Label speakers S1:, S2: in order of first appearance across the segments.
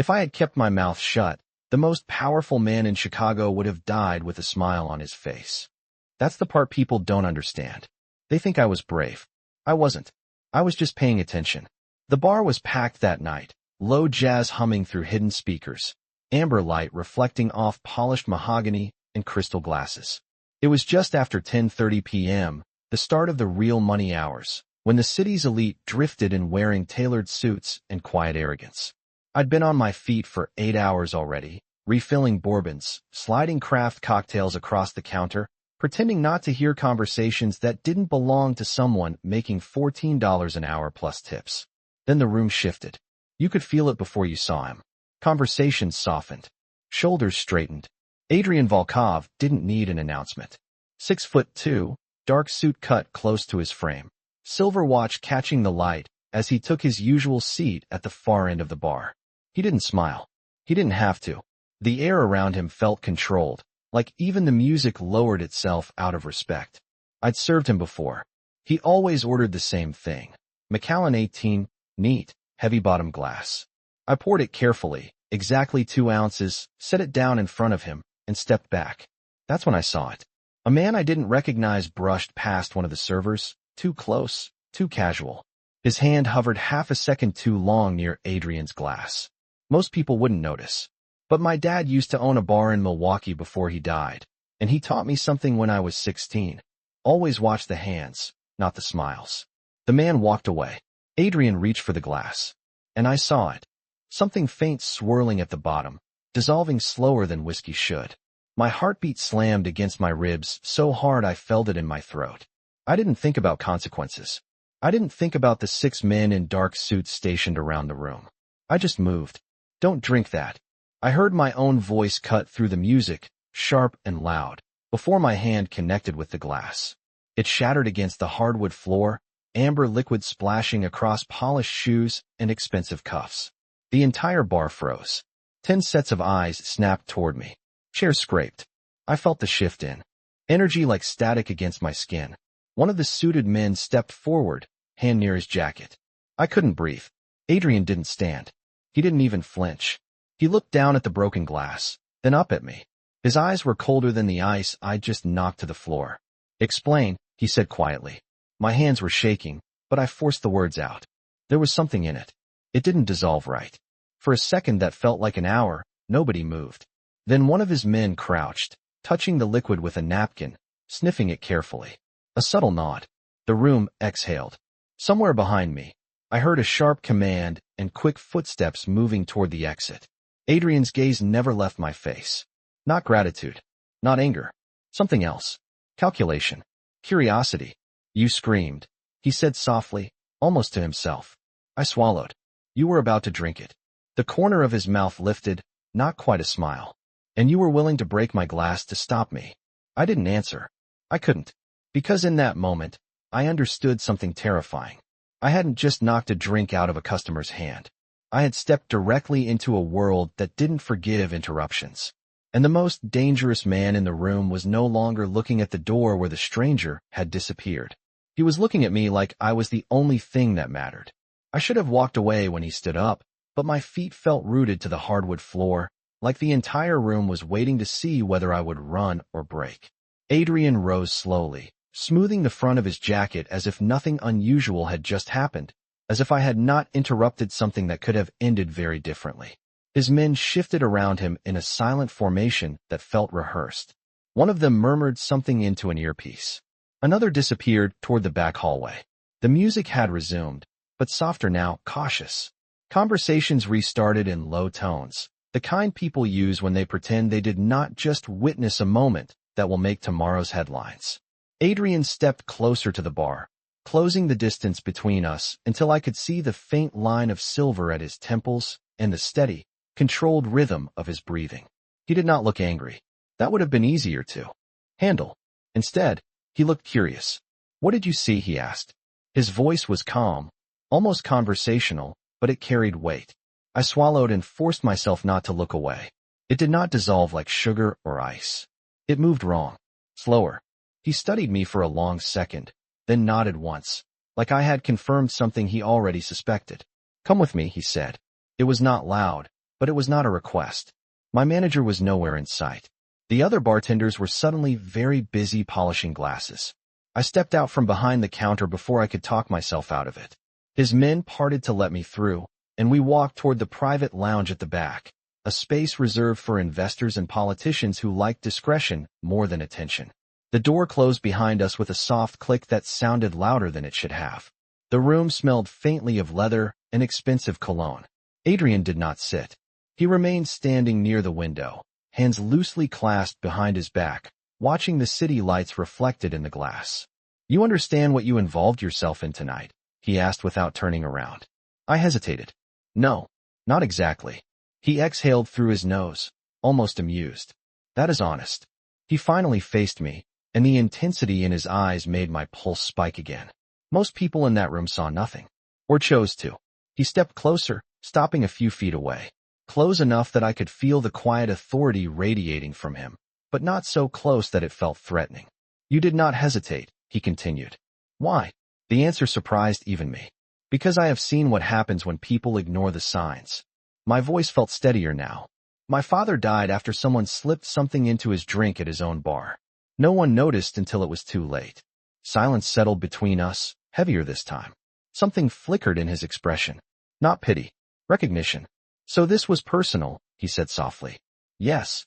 S1: If I had kept my mouth shut, the most powerful man in Chicago would have died with a smile on his face. That's the part people don't understand. They think I was brave. I wasn't. I was just paying attention. The bar was packed that night, low jazz humming through hidden speakers, amber light reflecting off polished mahogany and crystal glasses. It was just after 10:30 p.m., the start of the real money hours, when the city's elite drifted in wearing tailored suits and quiet arrogance. I'd been on my feet for 8 hours already, refilling bourbons, sliding craft cocktails across the counter, pretending not to hear conversations that didn't belong to someone making $14 an hour plus tips. Then the room shifted. You could feel it before you saw him. Conversations softened. Shoulders straightened. Adrian Volkov didn't need an announcement. 6'2", dark suit cut close to his frame, silver watch catching the light as he took his usual seat at the far end of the bar. He didn't smile. He didn't have to. The air around him felt controlled, like even the music lowered itself out of respect. I'd served him before. He always ordered the same thing. Macallan 18, neat, heavy-bottom glass. I poured it carefully, exactly 2 ounces, set it down in front of him, and stepped back. That's when I saw it. A man I didn't recognize brushed past one of the servers, too close, too casual. His hand hovered half a second too long near Adrian's glass. Most people wouldn't notice. But my dad used to own a bar in Milwaukee before he died, and he taught me something when I was 16. Always watch the hands, not the smiles. The man walked away. Adrian reached for the glass. And I saw it. Something faint swirling at the bottom, dissolving slower than whiskey should. My heartbeat slammed against my ribs so hard I felt it in my throat. I didn't think about consequences. I didn't think about the 6 men in dark suits stationed around the room. I just moved. Don't drink that. I heard my own voice cut through the music, sharp and loud, before my hand connected with the glass. It shattered against the hardwood floor, amber liquid splashing across polished shoes and expensive cuffs. The entire bar froze. 10 sets of eyes snapped toward me. Chairs scraped. I felt the shift in. Energy like static against my skin. One of the suited men stepped forward, hand near his jacket. I couldn't breathe. Adrian didn't stand. He didn't even flinch. He looked down at the broken glass, then up at me. His eyes were colder than the ice I'd just knocked to the floor. Explain, he said quietly. My hands were shaking, but I forced the words out. There was something in it. It didn't dissolve right. For a second that felt like an hour, nobody moved. Then one of his men crouched, touching the liquid with a napkin, sniffing it carefully. A subtle nod. The room exhaled. Somewhere behind me, I heard a sharp command and quick footsteps moving toward the exit. Adrian's gaze never left my face. Not gratitude. Not anger. Something else. Calculation. Curiosity. You screamed. He said softly, almost to himself. I swallowed. You were about to drink it. The corner of his mouth lifted, not quite a smile. And you were willing to break my glass to stop me. I didn't answer. I couldn't. Because in that moment, I understood something terrifying. I hadn't just knocked a drink out of a customer's hand. I had stepped directly into a world that didn't forgive interruptions. And the most dangerous man in the room was no longer looking at the door where the stranger had disappeared. He was looking at me like I was the only thing that mattered. I should have walked away when he stood up, but my feet felt rooted to the hardwood floor, like the entire room was waiting to see whether I would run or break. Adrian rose slowly, smoothing the front of his jacket as if nothing unusual had just happened, as if I had not interrupted something that could have ended very differently. His men shifted around him in a silent formation that felt rehearsed. One of them murmured something into an earpiece. Another disappeared toward the back hallway. The music had resumed, but softer now, cautious. Conversations restarted in low tones, the kind people use when they pretend they did not just witness a moment that will make tomorrow's headlines. Adrian stepped closer to the bar, closing the distance between us until I could see the faint line of silver at his temples and the steady, controlled rhythm of his breathing. He did not look angry. That would have been easier to handle. Instead, he looked curious. What did you see? He asked. His voice was calm, almost conversational, but it carried weight. I swallowed and forced myself not to look away. It did not dissolve like sugar or ice. It moved wrong, slower. He studied me for a long second, then nodded once, like I had confirmed something he already suspected. Come with me, he said. It was not loud, but it was not a request. My manager was nowhere in sight. The other bartenders were suddenly very busy polishing glasses. I stepped out from behind the counter before I could talk myself out of it. His men parted to let me through, and we walked toward the private lounge at the back, a space reserved for investors and politicians who like discretion more than attention. The door closed behind us with a soft click that sounded louder than it should have. The room smelled faintly of leather and expensive cologne. Adrian did not sit. He remained standing near the window, hands loosely clasped behind his back, watching the city lights reflected in the glass. "You understand what you involved yourself in tonight?" he asked without turning around. I hesitated. "No, not exactly." He exhaled through his nose, almost amused. "That is honest." He finally faced me, and the intensity in his eyes made my pulse spike again. Most people in that room saw nothing, or chose to. He stepped closer, stopping a few feet away, close enough that I could feel the quiet authority radiating from him, but not so close that it felt threatening. "You did not hesitate," he continued. "Why?" The answer surprised even me. "Because I have seen what happens when people ignore the signs." My voice felt steadier now. "My father died after someone slipped something into his drink at his own bar. No one noticed until it was too late." Silence settled between us, heavier this time. Something flickered in his expression. Not pity. Recognition. "So this was personal," he said softly. "Yes."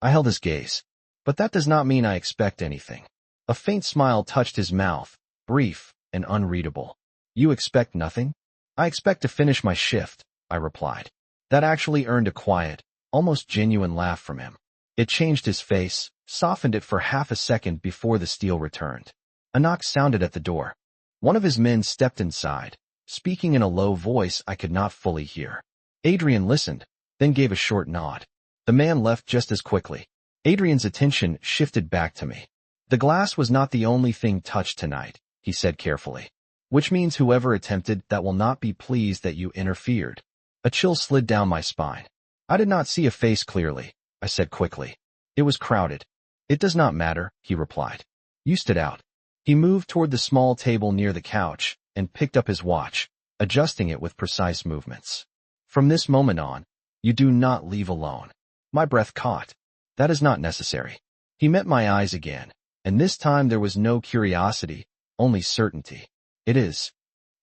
S1: I held his gaze. "But that does not mean I expect anything." A faint smile touched his mouth, brief and unreadable. "You expect nothing?" "I expect to finish my shift," I replied. That actually earned a quiet, almost genuine laugh from him. It changed his face, softened it for half a second before the steel returned. A knock sounded at the door. One of his men stepped inside, speaking in a low voice I could not fully hear. Adrian listened, then gave a short nod. The man left just as quickly. Adrian's attention shifted back to me. "The glass was not the only thing touched tonight," he said carefully. "Which means whoever attempted that will not be pleased that you interfered." A chill slid down my spine. "I did not see a face clearly," I said quickly. "It was crowded." "It does not matter," he replied. "You stood out." He moved toward the small table near the couch and picked up his watch, adjusting it with precise movements. "From this moment on, you do not leave alone." My breath caught. "That is not necessary." He met my eyes again, and this time there was no curiosity, only certainty. "It is."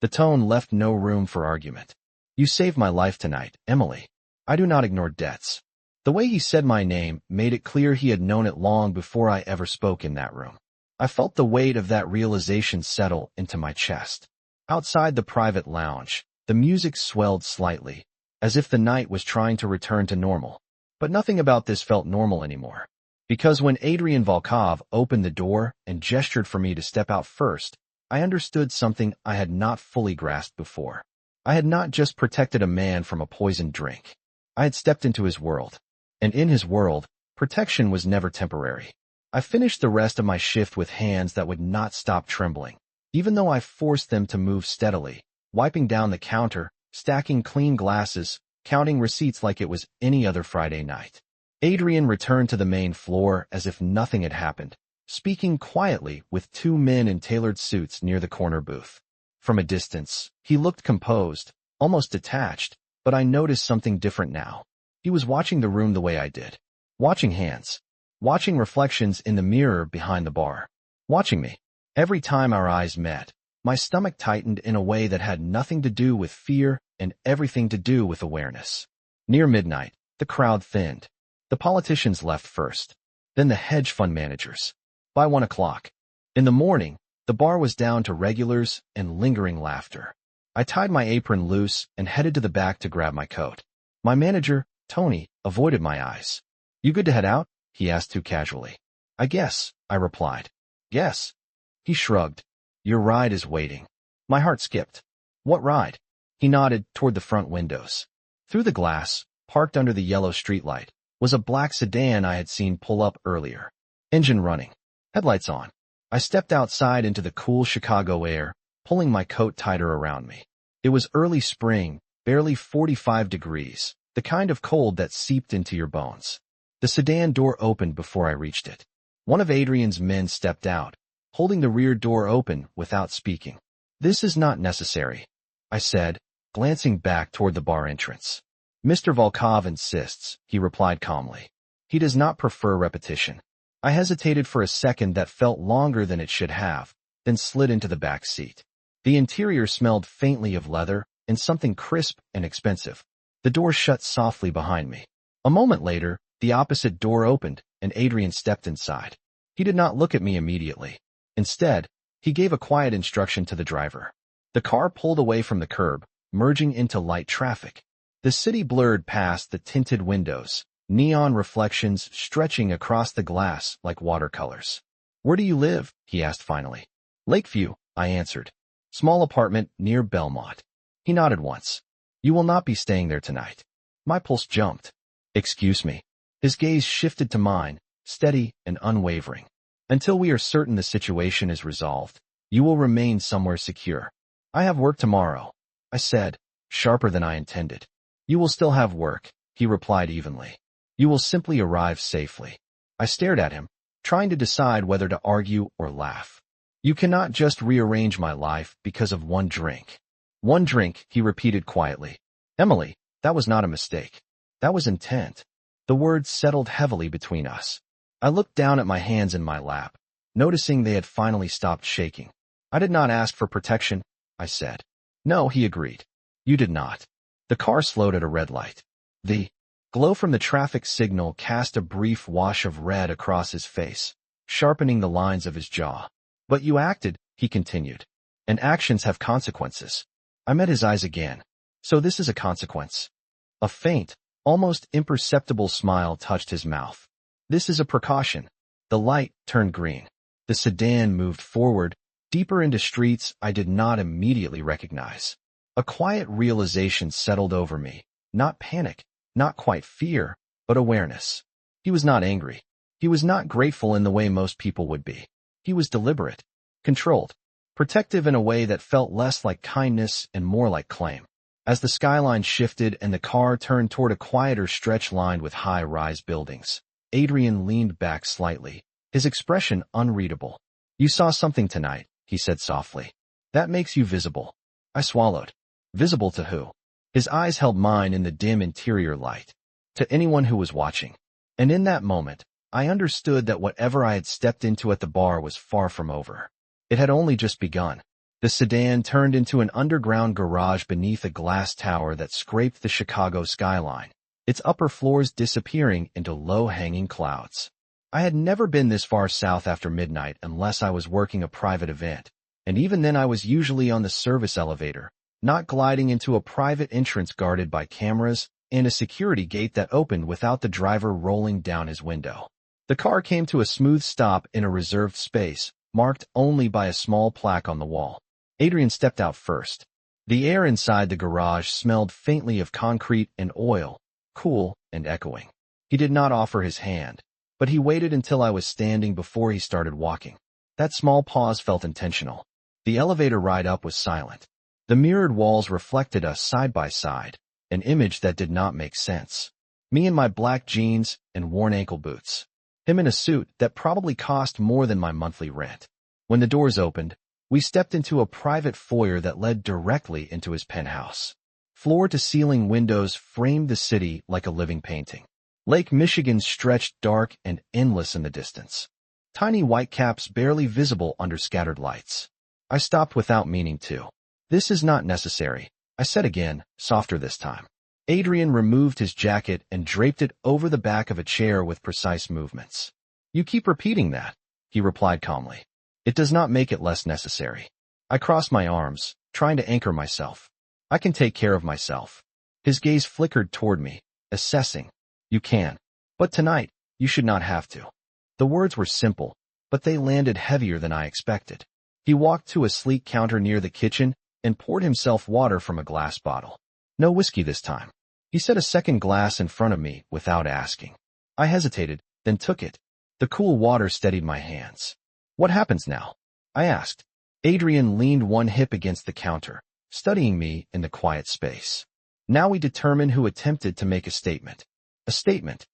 S1: The tone left no room for argument. "You saved my life tonight, Emily. I do not ignore debts." The way he said my name made it clear he had known it long before I ever spoke in that room. I felt the weight of that realization settle into my chest. Outside the private lounge, the music swelled slightly, as if the night was trying to return to normal. But nothing about this felt normal anymore. Because when Adrian Volkov opened the door and gestured for me to step out first, I understood something I had not fully grasped before. I had not just protected a man from a poisoned drink. I had stepped into his world. And in his world, protection was never temporary. I finished the rest of my shift with hands that would not stop trembling, even though I forced them to move steadily, wiping down the counter, stacking clean glasses, counting receipts like it was any other Friday night. Adrian returned to the main floor as if nothing had happened, speaking quietly with two men in tailored suits near the corner booth. From a distance, he looked composed, almost detached, but I noticed something different now. He was watching the room the way I did. Watching hands. Watching reflections in the mirror behind the bar. Watching me. Every time our eyes met, my stomach tightened in a way that had nothing to do with fear and everything to do with awareness. Near midnight, the crowd thinned. The politicians left first, then the hedge fund managers. By 1 o'clock. In the morning, the bar was down to regulars and lingering laughter. I tied my apron loose and headed to the back to grab my coat. My manager, Tony, avoided my eyes. "You good to head out?" he asked too casually. "I guess," I replied. "Yes." He shrugged. "Your ride is waiting." My heart skipped. "What ride?" He nodded toward the front windows. Through the glass, parked under the yellow streetlight, was a black sedan I had seen pull up earlier. Engine running. Headlights on. I stepped outside into the cool Chicago air, pulling my coat tighter around me. It was early spring, barely 45 degrees, the kind of cold that seeped into your bones. The sedan door opened before I reached it. One of Adrian's men stepped out, holding the rear door open without speaking. "This is not necessary," I said, glancing back toward the bar entrance. Mr. Volkov insists, he replied calmly. He does not prefer repetition. I hesitated for a second that felt longer than it should have, then slid into the back seat. The interior smelled faintly of leather and something crisp and expensive. The door shut softly behind me. A moment later, the opposite door opened, and Adrian stepped inside. He did not look at me immediately. Instead, he gave a quiet instruction to the driver. The car pulled away from the curb, merging into light traffic. The city blurred past the tinted windows, neon reflections stretching across the glass like watercolors. "Where do you live?" he asked finally. "Lakeview," I answered. "Small apartment near Belmont." He nodded once. "You will not be staying there tonight." My pulse jumped. "Excuse me." His gaze shifted to mine, steady and unwavering. "Until we are certain the situation is resolved, you will remain somewhere secure." "I have work tomorrow," I said, sharper than I intended. "You will still have work," he replied evenly. "You will simply arrive safely." I stared at him, trying to decide whether to argue or laugh. "You cannot just rearrange my life because of one drink." "One drink," he repeated quietly. "Emily, that was not a mistake. That was intent." The words settled heavily between us. I looked down at my hands in my lap, noticing they had finally stopped shaking. "I did not ask for protection," I said. "No," he agreed. "You did not." The car slowed at a red light. The glow from the traffic signal cast a brief wash of red across his face, sharpening the lines of his jaw. "But you acted," he continued. "And actions have consequences." I met his eyes again. "So this is a consequence." A faint, almost imperceptible smile touched his mouth. "This is a precaution." The light turned green. The sedan moved forward, deeper into streets I did not immediately recognize. A quiet realization settled over me. Not panic, not quite fear, but awareness. He was not angry. He was not grateful in the way most people would be. He was deliberate, controlled, protective in a way that felt less like kindness and more like claim. As the skyline shifted and the car turned toward a quieter stretch lined with high-rise buildings, Adrian leaned back slightly, his expression unreadable. "You saw something tonight," he said softly. "That makes you visible." I swallowed. Visible to who? His eyes held mine in the dim interior light. To anyone who was watching. And in that moment, I understood that whatever I had stepped into at the bar was far from over. It had only just begun. The sedan turned into an underground garage beneath a glass tower that scraped the Chicago skyline, its upper floors disappearing into low-hanging clouds. I had never been this far south after midnight unless I was working a private event, and even then I was usually on the service elevator, not gliding into a private entrance guarded by cameras and a security gate that opened without the driver rolling down his window. The car came to a smooth stop in a reserved space, marked only by a small plaque on the wall. Adrian stepped out first. The air inside the garage smelled faintly of concrete and oil, cool and echoing. He did not offer his hand, but he waited until I was standing before he started walking. That small pause felt intentional. The elevator ride up was silent. The mirrored walls reflected us side by side, an image that did not make sense. Me in my black jeans and worn ankle boots. Him in a suit that probably cost more than my monthly rent. When the doors opened, we stepped into a private foyer that led directly into his penthouse. Floor-to-ceiling windows framed the city like a living painting. Lake Michigan stretched dark and endless in the distance. Tiny whitecaps barely visible under scattered lights. I stopped without meaning to. "This is not necessary," I said again, softer this time. Adrian removed his jacket and draped it over the back of a chair with precise movements. "You keep repeating that," he replied calmly. "It does not make it less necessary." I crossed my arms, trying to anchor myself. "I can take care of myself." His gaze flickered toward me, assessing. "You can. But tonight, you should not have to." The words were simple, but they landed heavier than I expected. He walked to a sleek counter near the kitchen and poured himself water from a glass bottle. "No whiskey this time." He set a second glass in front of me without asking. I hesitated, then took it. The cool water steadied my hands. "What happens now?" I asked. Adrian leaned one hip against the counter, studying me in the quiet space. "Now we determine who attempted to make a statement." "A statement?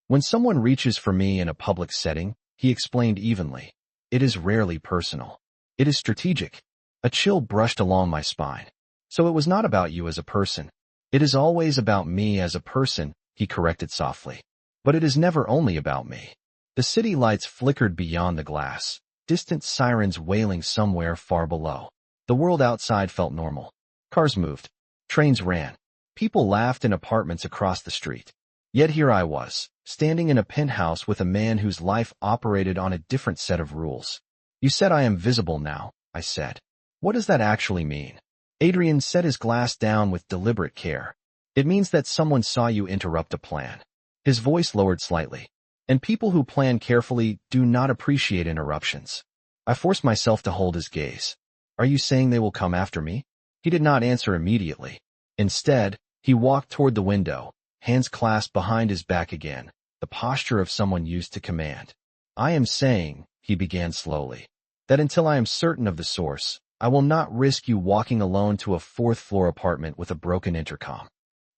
S1: When someone reaches for me in a public setting," he explained evenly, "it is rarely personal. It is strategic." A chill brushed along my spine. "So it was not about you as a person." It is always about me as a person, he corrected softly. But it is never only about me. The city lights flickered beyond the glass, distant sirens wailing somewhere far below. The world outside felt normal. Cars moved. Trains ran. People laughed in apartments across the street. Yet here I was, standing in a penthouse with a man whose life operated on a different set of rules. You said I am visible now, I said. What does that actually mean? Adrian set his glass down with deliberate care. It means that someone saw you interrupt a plan. His voice lowered slightly. And people who plan carefully do not appreciate interruptions. I forced myself to hold his gaze. Are you saying they will come after me? He did not answer immediately. Instead, he walked toward the window, hands clasped behind his back again, the posture of someone used to command. I am saying, he began slowly, that until I am certain of the source, I will not risk you walking alone to a fourth-floor apartment with a broken intercom.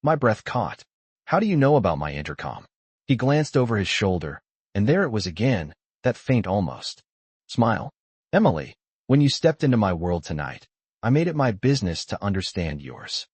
S1: My breath caught. How do you know about my intercom? He glanced over his shoulder, and there it was again, that faint almost smile. Emily, when you stepped into my world tonight, I made it my business to understand yours.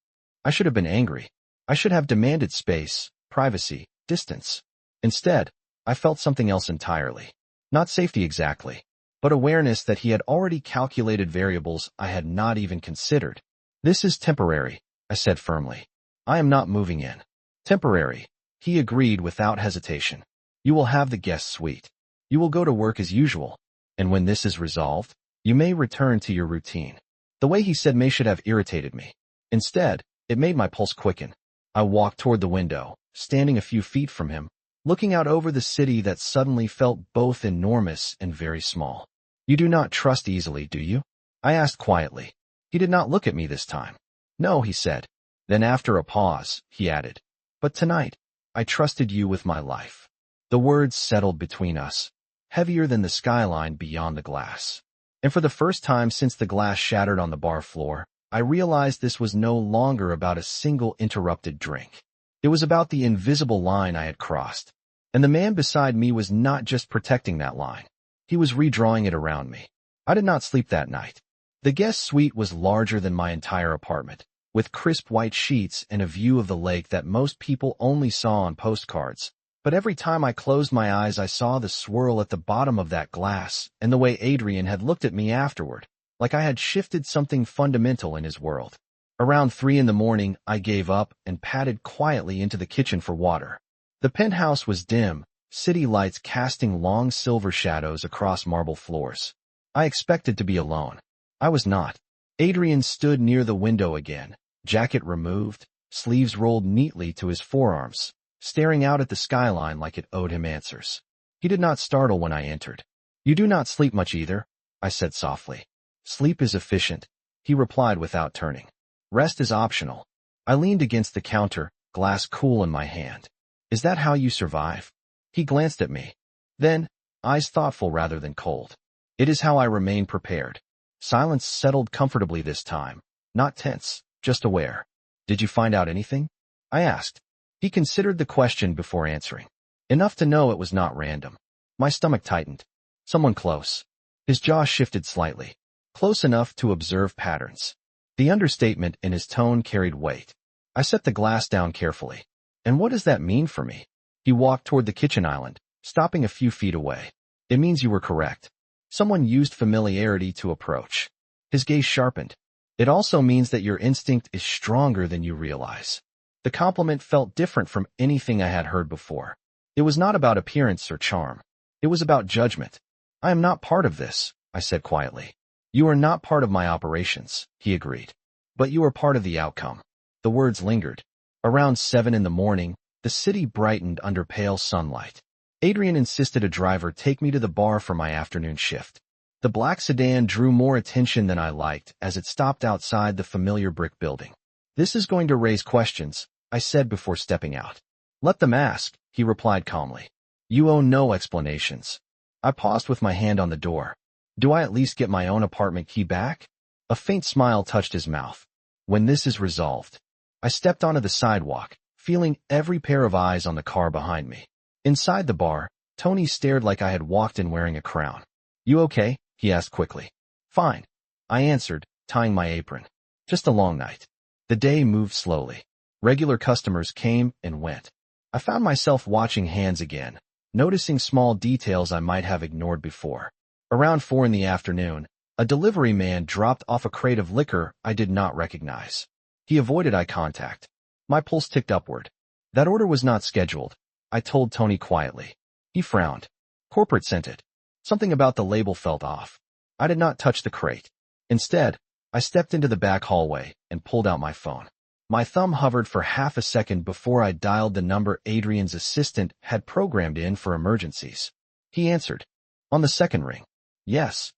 S1: I should have been angry. I should have demanded space, privacy, distance. Instead, I felt something else entirely. Not safety exactly, but awareness that he had already calculated variables I had not even considered. This is temporary, I said firmly. I am not moving in. Temporary, he agreed without hesitation. You will have the guest suite. You will go to work as usual. And when this is resolved, you may return to your routine. The way he said may should have irritated me. Instead, it made my pulse quicken. I walked toward the window, standing a few feet from him, looking out over the city that suddenly felt both enormous and very small. You do not trust easily, do you? I asked quietly. He did not look at me this time. No, he said. Then after a pause, he added, but tonight, I trusted you with my life. The words settled between us, heavier than the skyline beyond the glass. And for the first time since the glass shattered on the bar floor, I realized this was no longer about a single interrupted drink. It was about the invisible line I had crossed. And the man beside me was not just protecting that line. He was redrawing it around me. I did not sleep that night. The guest suite was larger than my entire apartment, with crisp white sheets and a view of the lake that most people only saw on postcards. But every time I closed my eyes, I saw the swirl at the bottom of that glass and the way Adrian had looked at me afterward, like I had shifted something fundamental in his world. Around 3 a.m, I gave up and padded quietly into the kitchen for water. The penthouse was dim, city lights casting long silver shadows across marble floors. I expected to be alone. I was not. Adrian stood near the window again, jacket removed, sleeves rolled neatly to his forearms, staring out at the skyline like it owed him answers. He did not startle when I entered. You do not sleep much either, I said softly. Sleep is efficient, he replied without turning. Rest is optional. I leaned against the counter, glass cool in my hand. Is that how you survive? He glanced at me. Then, eyes thoughtful rather than cold. It is how I remain prepared. Silence settled comfortably this time, not tense, just aware. Did you find out anything? I asked. He considered the question before answering. Enough to know it was not random. My stomach tightened. Someone close. His jaw shifted slightly. Close enough to observe patterns. The understatement in his tone carried weight. I set the glass down carefully. And what does that mean for me? He walked toward the kitchen island, stopping a few feet away. It means you were correct. Someone used familiarity to approach. His gaze sharpened. It also means that your instinct is stronger than you realize. The compliment felt different from anything I had heard before. It was not about appearance or charm. It was about judgment. I am not part of this, I said quietly. You are not part of my operations, he agreed. But you are part of the outcome. The words lingered. Around 7 a.m, the city brightened under pale sunlight. Adrian insisted a driver take me to the bar for my afternoon shift. The black sedan drew more attention than I liked as it stopped outside the familiar brick building. This is going to raise questions, I said before stepping out. Let them ask, he replied calmly. You owe no explanations. I paused with my hand on the door. Do I at least get my own apartment key back? A faint smile touched his mouth. When this is resolved. I stepped onto the sidewalk, feeling every pair of eyes on the car behind me. Inside the bar, Tony stared like I had walked in wearing a crown. You okay? He asked quickly. Fine. I answered, tying my apron. Just a long night. The day moved slowly. Regular customers came and went. I found myself watching hands again, noticing small details I might have ignored before. Around 4 in the afternoon, a delivery man dropped off a crate of liquor I did not recognize. He avoided eye contact. My pulse ticked upward. That order was not scheduled, I told Tony quietly. He frowned. Corporate sent it. Something about the label felt off. I did not touch the crate. Instead, I stepped into the back hallway and pulled out my phone. My thumb hovered for half a second before I dialed the number Adrian's assistant had programmed in for emergencies. He answered. On the second ring. Yes.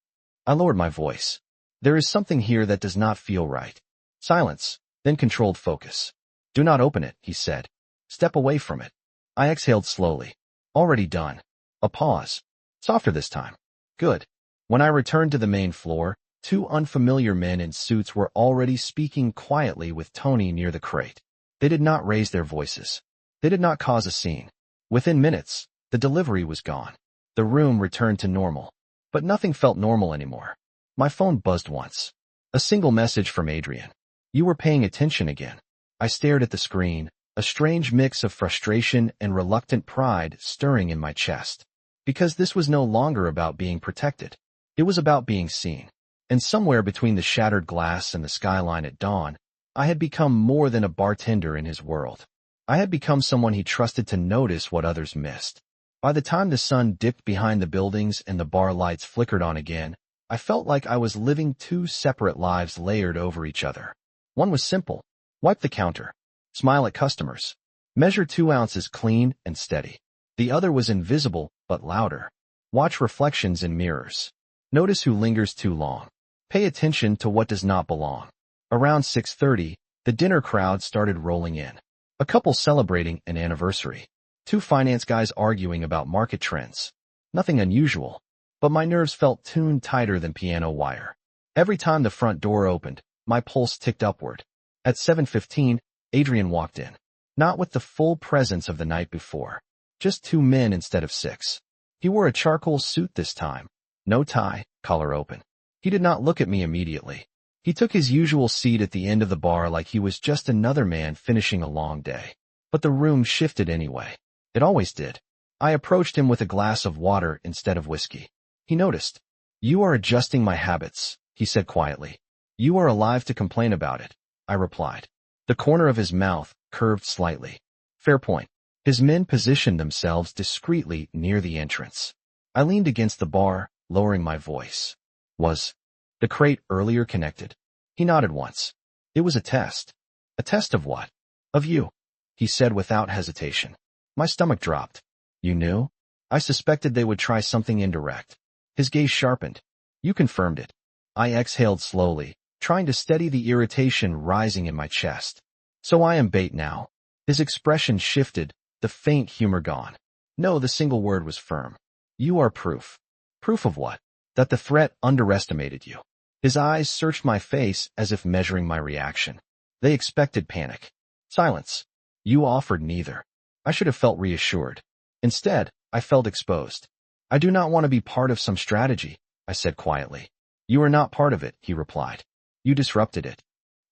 S1: I lowered my voice. There is something here that does not feel right. Silence, then controlled focus. Do not open it, he said. Step away from it. I exhaled slowly. Already done. A pause. Softer this time. Good. When I returned to the main floor, 2 unfamiliar men in suits were already speaking quietly with Tony near the crate. They did not raise their voices. They did not cause a scene. Within minutes, the delivery was gone. The room returned to normal. But nothing felt normal anymore. My phone buzzed once. A single message from Adrian. You were paying attention again. I stared at the screen, a strange mix of frustration and reluctant pride stirring in my chest. Because this was no longer about being protected. It was about being seen. And somewhere between the shattered glass and the skyline at dawn, I had become more than a bartender in his world. I had become someone he trusted to notice what others missed. By the time the sun dipped behind the buildings and the bar lights flickered on again, I felt like I was living 2 separate lives layered over each other. One was simple. Wipe the counter. Smile at customers. Measure 2 ounces clean and steady. The other was invisible, but louder. Watch reflections in mirrors. Notice who lingers too long. Pay attention to what does not belong. Around 6:30, the dinner crowd started rolling in. A couple celebrating an anniversary. 2 finance guys arguing about market trends. Nothing unusual, but my nerves felt tuned tighter than piano wire. Every time the front door opened, my pulse ticked upward. At 7:15, Adrian walked in. Not with the full presence of the night before. Just 2 men instead of 6. He wore a charcoal suit this time. No tie, collar open. He did not look at me immediately. He took his usual seat at the end of the bar like he was just another man finishing a long day. But the room shifted anyway. It always did. I approached him with a glass of water instead of whiskey. He noticed. You are adjusting my habits, he said quietly. You are alive to complain about it, I replied. The corner of his mouth curved slightly. Fair point. His men positioned themselves discreetly near the entrance. I leaned against the bar, lowering my voice. Was the crate earlier connected? He nodded once. It was a test. A test of what? Of you, he said without hesitation. My stomach dropped. You knew? I suspected they would try something indirect. His gaze sharpened. You confirmed it. I exhaled slowly, trying to steady the irritation rising in my chest. So I am bait now. His expression shifted, the faint humor gone. No, the single word was firm. You are proof. Proof of what? That the threat underestimated you. His eyes searched my face as if measuring my reaction. They expected panic. Silence. You offered neither. I should have felt reassured. Instead, I felt exposed. I do not want to be part of some strategy, I said quietly. You are not part of it, he replied. You disrupted it.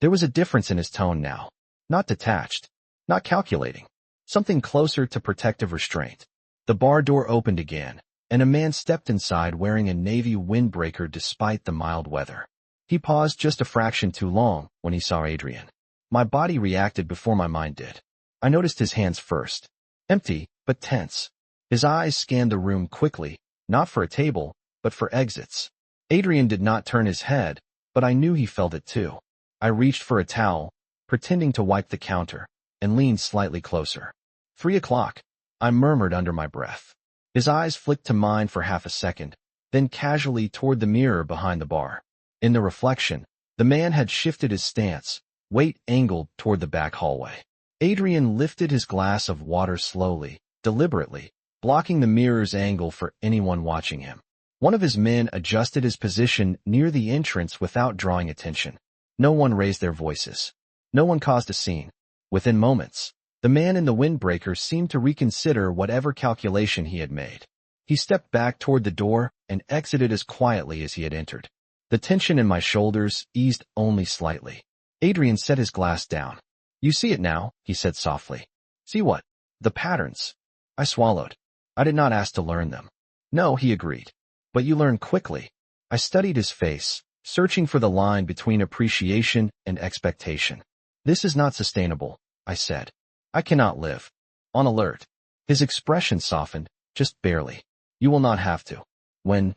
S1: There was a difference in his tone now. Not detached. Not calculating. Something closer to protective restraint. The bar door opened again, and a man stepped inside wearing a navy windbreaker despite the mild weather. He paused just a fraction too long when he saw Adrian. My body reacted before my mind did. I noticed his hands first. Empty, but tense. His eyes scanned the room quickly, not for a table, but for exits. Adrian did not turn his head, but I knew he felt it too. I reached for a towel, pretending to wipe the counter, and leaned slightly closer. 3 o'clock, I murmured under my breath. His eyes flicked to mine for half a second, then casually toward the mirror behind the bar. In the reflection, the man had shifted his stance, weight angled toward the back hallway. Adrian lifted his glass of water slowly, deliberately, blocking the mirror's angle for anyone watching him. One of his men adjusted his position near the entrance without drawing attention. No one raised their voices. No one caused a scene. Within moments, the man in the windbreaker seemed to reconsider whatever calculation he had made. He stepped back toward the door and exited as quietly as he had entered. The tension in my shoulders eased only slightly. Adrian set his glass down. You see it now, he said softly. See what? The patterns. I swallowed. I did not ask to learn them. No, he agreed. But you learn quickly. I studied his face, searching for the line between appreciation and expectation. This is not sustainable, I said. I cannot live on alert. His expression softened, just barely. You will not have to. When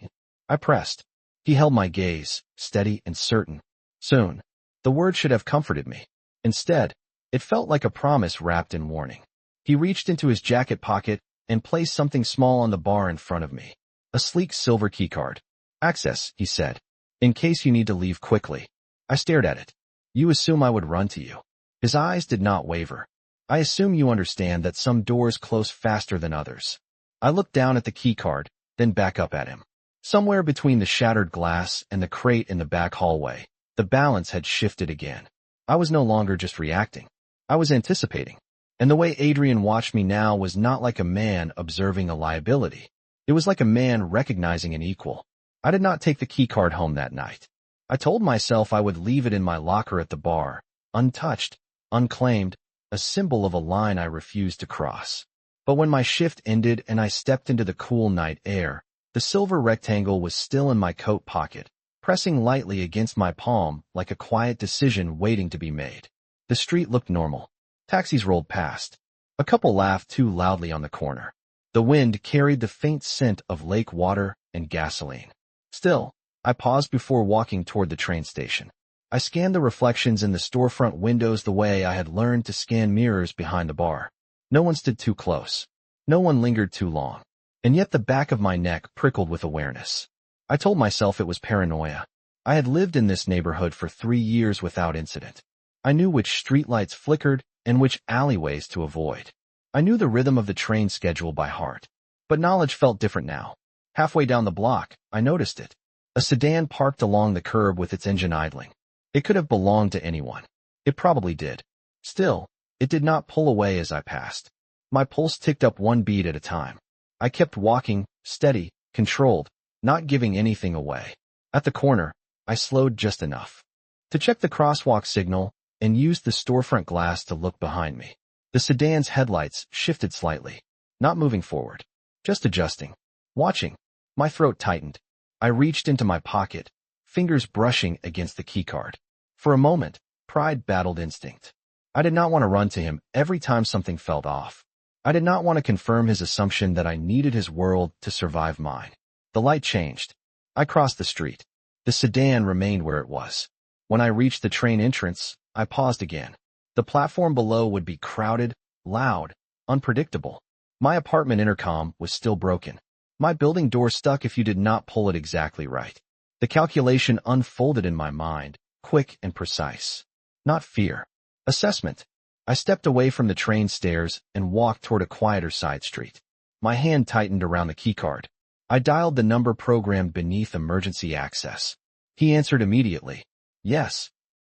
S1: I pressed, he held my gaze, steady and certain. Soon. The word should have comforted me. Instead, it felt like a promise wrapped in warning. He reached into his jacket pocket and placed something small on the bar in front of me. A sleek silver keycard. Access, he said. In case you need to leave quickly. I stared at it. You assume I would run to you. His eyes did not waver. I assume you understand that some doors close faster than others. I looked down at the keycard, then back up at him. Somewhere between the shattered glass and the crate in the back hallway, the balance had shifted again. I was no longer just reacting. I was anticipating. And the way Adrian watched me now was not like a man observing a liability. It was like a man recognizing an equal. I did not take the keycard home that night. I told myself I would leave it in my locker at the bar, untouched, unclaimed, a symbol of a line I refused to cross. But when my shift ended and I stepped into the cool night air, the silver rectangle was still in my coat pocket, pressing lightly against my palm like a quiet decision waiting to be made. The street looked normal. Taxis rolled past. A couple laughed too loudly on the corner. The wind carried the faint scent of lake water and gasoline. Still, I paused before walking toward the train station. I scanned the reflections in the storefront windows the way I had learned to scan mirrors behind the bar. No one stood too close. No one lingered too long. And yet the back of my neck prickled with awareness. I told myself it was paranoia. I had lived in this neighborhood for 3 years without incident. I knew which streetlights flickered and which alleyways to avoid. I knew the rhythm of the train schedule by heart. But knowledge felt different now. Halfway down the block, I noticed it. A sedan parked along the curb with its engine idling. It could have belonged to anyone. It probably did. Still, it did not pull away as I passed. My pulse ticked up one beat at a time. I kept walking, steady, controlled, not giving anything away. At the corner, I slowed just enough to check the crosswalk signal and used the storefront glass to look behind me. The sedan's headlights shifted slightly, not moving forward, just adjusting, watching. My throat tightened. I reached into my pocket, fingers brushing against the keycard. For a moment, pride battled instinct. I did not want to run to him every time something felt off. I did not want to confirm his assumption that I needed his world to survive mine. The light changed. I crossed the street. The sedan remained where it was. When I reached the train entrance, I paused again. The platform below would be crowded, loud, unpredictable. My apartment intercom was still broken. My building door stuck if you did not pull it exactly right. The calculation unfolded in my mind, quick and precise. Not fear. Assessment. I stepped away from the train stairs and walked toward a quieter side street. My hand tightened around the keycard. I dialed the number programmed beneath emergency access. He answered immediately. Yes.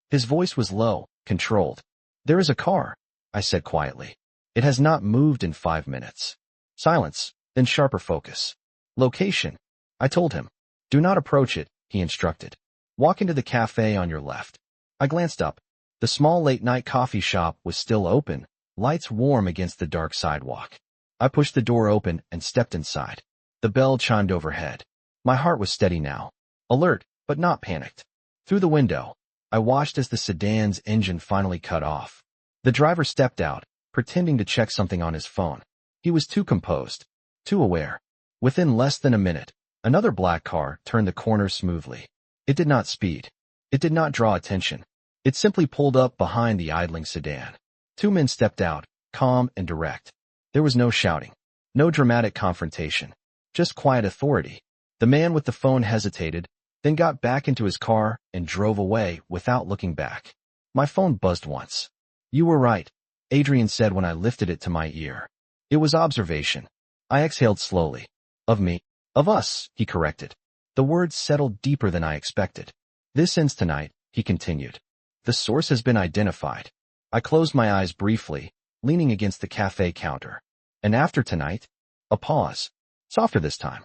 S1: His voice was low, controlled. There is a car, I said quietly. It has not moved in 5 minutes. Silence, then sharper focus. Location. I told him. Do not approach it, he instructed. Walk into the cafe on your left. I glanced up. The small late-night coffee shop was still open, lights warm against the dark sidewalk. I pushed the door open and stepped inside. The bell chimed overhead. My heart was steady now, alert, but not panicked. Through the window, I watched as the sedan's engine finally cut off. The driver stepped out, pretending to check something on his phone. He was too composed, too aware. Within less than a minute, another black car turned the corner smoothly. It did not speed. It did not draw attention. It simply pulled up behind the idling sedan. 2 men stepped out, calm and direct. There was no shouting, no dramatic confrontation, just quiet authority. The man with the phone hesitated, then got back into his car and drove away without looking back. My phone buzzed once. You were right, Adrian said when I lifted it to my ear. It was observation. I exhaled slowly. Of me. Of us, he corrected. The words settled deeper than I expected. This ends tonight, he continued. The source has been identified. I closed my eyes briefly, leaning against the cafe counter. And after tonight? A pause. Softer this time.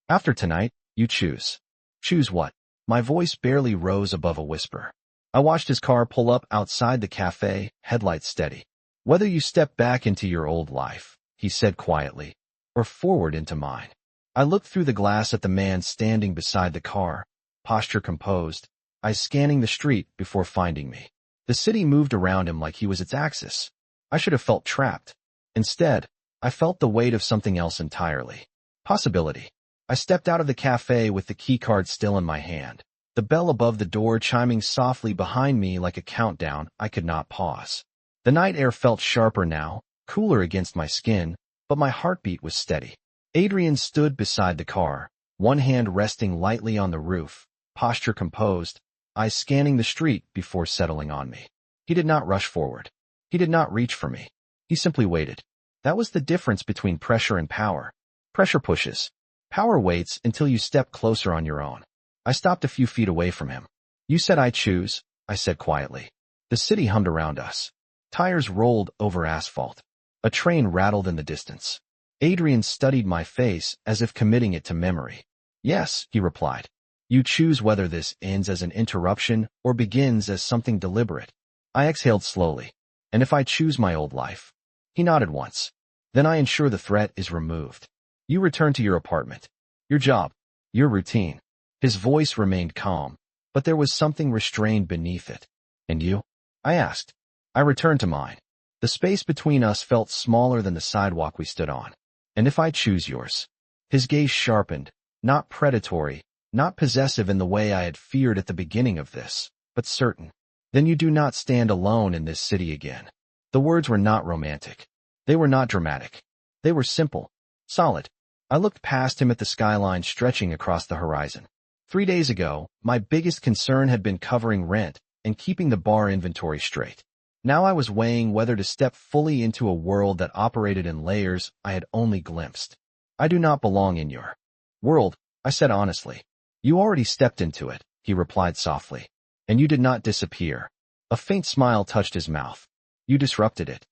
S1: After tonight, you choose. Choose what? My voice barely rose above a whisper. I watched his car pull up outside the cafe, headlights steady. Whether you step back into your old life, he said quietly, or forward into mine. I looked through the glass at the man standing beside the car, posture composed, eyes scanning the street before finding me. The city moved around him like he was its axis. I should have felt trapped. Instead, I felt the weight of something else entirely. Possibility. I stepped out of the cafe with the keycard still in my hand, the bell above the door chiming softly behind me like a countdown. I could not pause. The night air felt sharper now, cooler against my skin, but my heartbeat was steady. Adrian stood beside the car, one hand resting lightly on the roof, posture composed, eyes scanning the street before settling on me. He did not rush forward. He did not reach for me. He simply waited. That was the difference between pressure and power. Pressure pushes. Power waits until you step closer on your own. I stopped a few feet away from him. You said I choose, I said quietly. The city hummed around us. Tires rolled over asphalt. A train rattled in the distance. Adrian studied my face as if committing it to memory. Yes, he replied. You choose whether this ends as an interruption or begins as something deliberate. I exhaled slowly. And if I choose my old life? He nodded once. Then I ensure the threat is removed. You return to your apartment. Your job. Your routine. His voice remained calm, but there was something restrained beneath it. And you? I asked. I returned to mine. The space between us felt smaller than the sidewalk we stood on. And if I choose yours? His gaze sharpened, not predatory, not possessive in the way I had feared at the beginning of this, but certain. Then you do not stand alone in this city again. The words were not romantic. They were not dramatic. They were simple, solid. I looked past him at the skyline stretching across the horizon. 3 days ago, my biggest concern had been covering rent and keeping the bar inventory straight. Now I was weighing whether to step fully into a world that operated in layers I had only glimpsed. I do not belong in your world, I said honestly. You already stepped into it, he replied softly. And you did not disappear. A faint smile touched his mouth. You disrupted it.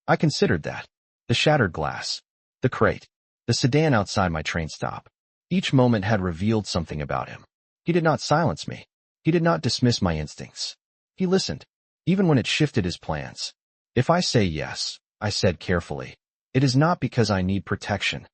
S1: I considered that. The shattered glass. The crate. The sedan outside my train stop. Each moment had revealed something about him. He did not silence me. He did not dismiss my instincts. He listened, even when it shifted his plans. If I say yes, I said carefully, it is not because I need protection.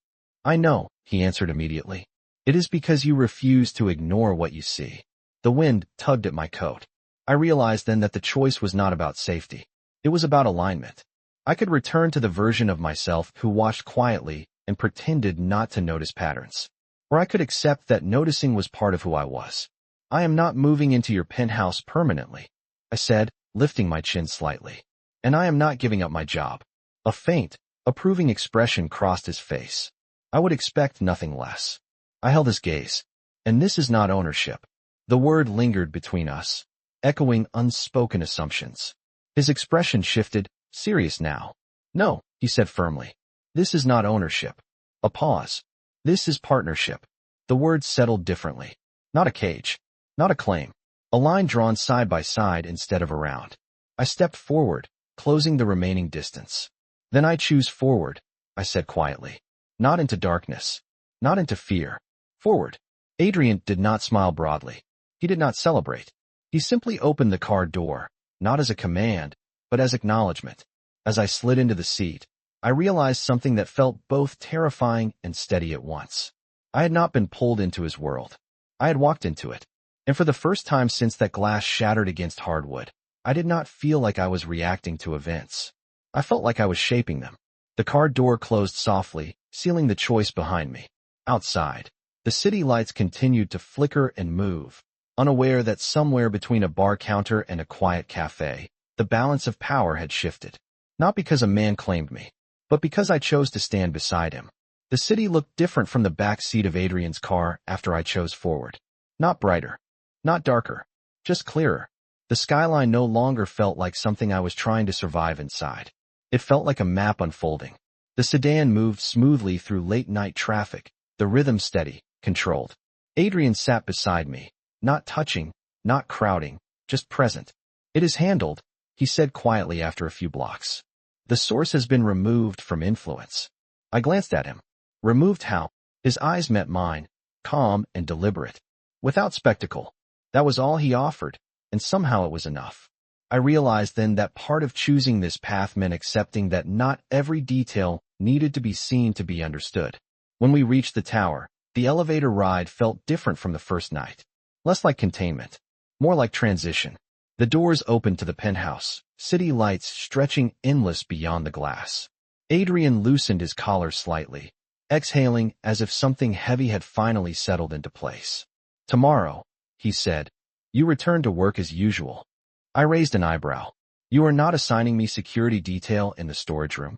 S1: I know, he answered immediately. It is because you refuse to ignore what you see. The wind tugged at my coat. I realized then that the choice was not about safety. It was about alignment. I could return to the version of myself who watched quietly and pretended not to notice patterns. Or I could accept that noticing was part of who I was. I am not moving into your penthouse permanently, I said, lifting my chin slightly. And I am not giving up my job. A faint, approving expression crossed his face. I would expect nothing less. I held his gaze. And this is not ownership. The word lingered between us, echoing unspoken assumptions. His expression shifted, serious now. No, he said firmly. This is not ownership. A pause. This is partnership. The words settled differently. Not a cage. Not a claim. A line drawn side by side instead of around. I stepped forward, closing the remaining distance. Then I choose forward, I said quietly. Not into darkness. Not into fear. Forward. Adrian did not smile broadly. He did not celebrate. He simply opened the car door, not as a command, but as acknowledgement. As I slid into the seat, I realized something that felt both terrifying and steady at once. I had not been pulled into his world. I had walked into it. And for the first time since that glass shattered against hardwood, I did not feel like I was reacting to events. I felt like I was shaping them. The car door closed softly, sealing the choice behind me. Outside, the city lights continued to flicker and move, unaware that somewhere between a bar counter and a quiet cafe, the balance of power had shifted. Not because a man claimed me, but because I chose to stand beside him. The city looked different from the back seat of Adrian's car after I chose forward. Not brighter. Not darker. Just clearer. The skyline no longer felt like something I was trying to survive inside. It felt like a map unfolding. The sedan moved smoothly through late-night traffic, the rhythm steady, controlled. Adrian sat beside me, not touching, not crowding, just present. It is handled, he said quietly after a few blocks. The source has been removed from influence. I glanced at him. Removed how? His eyes met mine, calm and deliberate. Without spectacle. That was all he offered, and somehow it was enough. I realized then that part of choosing this path meant accepting that not every detail needed to be seen to be understood. When we reached the tower, the elevator ride felt different from the first night. Less like containment, more like transition. The doors opened to the penthouse, city lights stretching endless beyond the glass. Adrian loosened his collar slightly, exhaling as if something heavy had finally settled into place. "Tomorrow," he said, "you return to work as usual." I raised an eyebrow. "You are not assigning me security detail in the storage room?"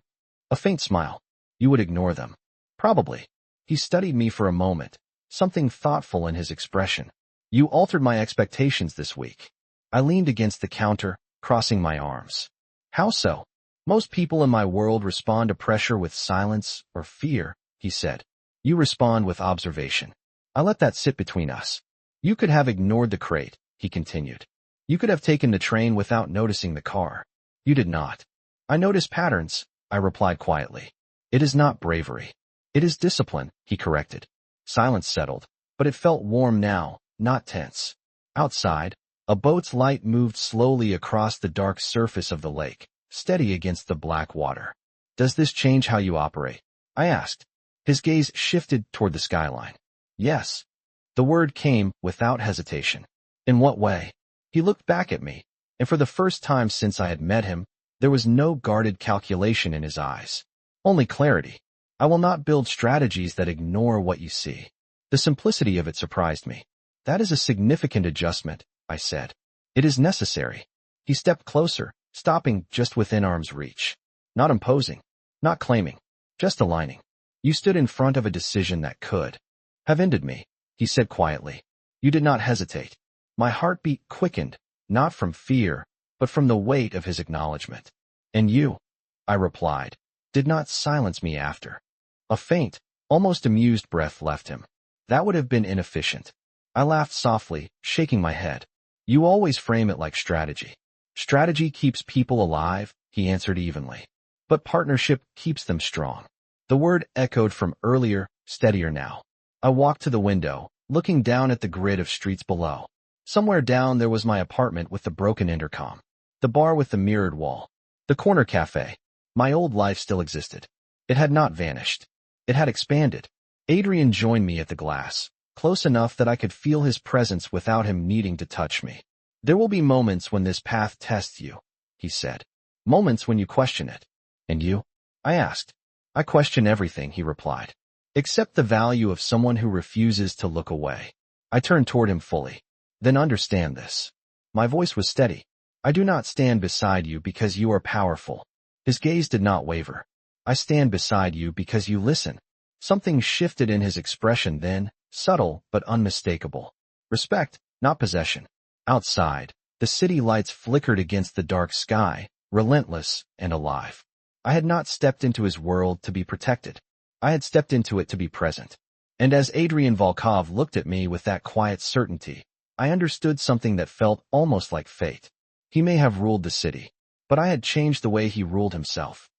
S1: A faint smile. "You would ignore them." "Probably." He studied me for a moment, something thoughtful in his expression. "You altered my expectations this week." I leaned against the counter, crossing my arms. "How so?" "Most people in my world respond to pressure with silence or fear," he said. "You respond with observation." I let that sit between us. "You could have ignored the crate," he continued. "You could have taken the train without noticing the car. You did not." "I notice patterns," I replied quietly. "It is not bravery. It is discipline," he corrected. Silence settled, but it felt warm now, not tense. Outside, a boat's light moved slowly across the dark surface of the lake, steady against the black water. "Does this change how you operate?" I asked. His gaze shifted toward the skyline. "Yes." The word came without hesitation. "In what way?" He looked back at me, and for the first time since I had met him, there was no guarded calculation in his eyes. Only clarity. "I will not build strategies that ignore what you see." The simplicity of it surprised me. "That is a significant adjustment," I said. "It is necessary." He stepped closer, stopping just within arm's reach. Not imposing, not claiming, just aligning. "You stood in front of a decision that could have ended me," he said quietly. "You did not hesitate." My heartbeat quickened, not from fear, but from the weight of his acknowledgement. "And you," I replied, "did not silence me after." A faint, almost amused breath left him. "That would have been inefficient." I laughed softly, shaking my head. "You always frame it like strategy." "Strategy keeps people alive," he answered evenly. "But partnership keeps them strong." The word echoed from earlier, steadier now. I walked to the window, looking down at the grid of streets below. Somewhere down there was my apartment with the broken intercom, the bar with the mirrored wall, the corner cafe. My old life still existed. It had not vanished. It had expanded. Adrian joined me at the glass, close enough that I could feel his presence without him needing to touch me. "There will be moments when this path tests you," he said. "Moments when you question it." "And you?" I asked. "I question everything," he replied. "Except the value of someone who refuses to look away." I turned toward him fully. "Then understand this." My voice was steady. "I do not stand beside you because you are powerful." His gaze did not waver. "I stand beside you because you listen." Something shifted in his expression then, subtle but unmistakable. Respect, not possession. Outside, the city lights flickered against the dark sky, relentless and alive. I had not stepped into his world to be protected. I had stepped into it to be present. And as Adrian Volkov looked at me with that quiet certainty, I understood something that felt almost like fate. He may have ruled the city, but I had changed the way he ruled himself.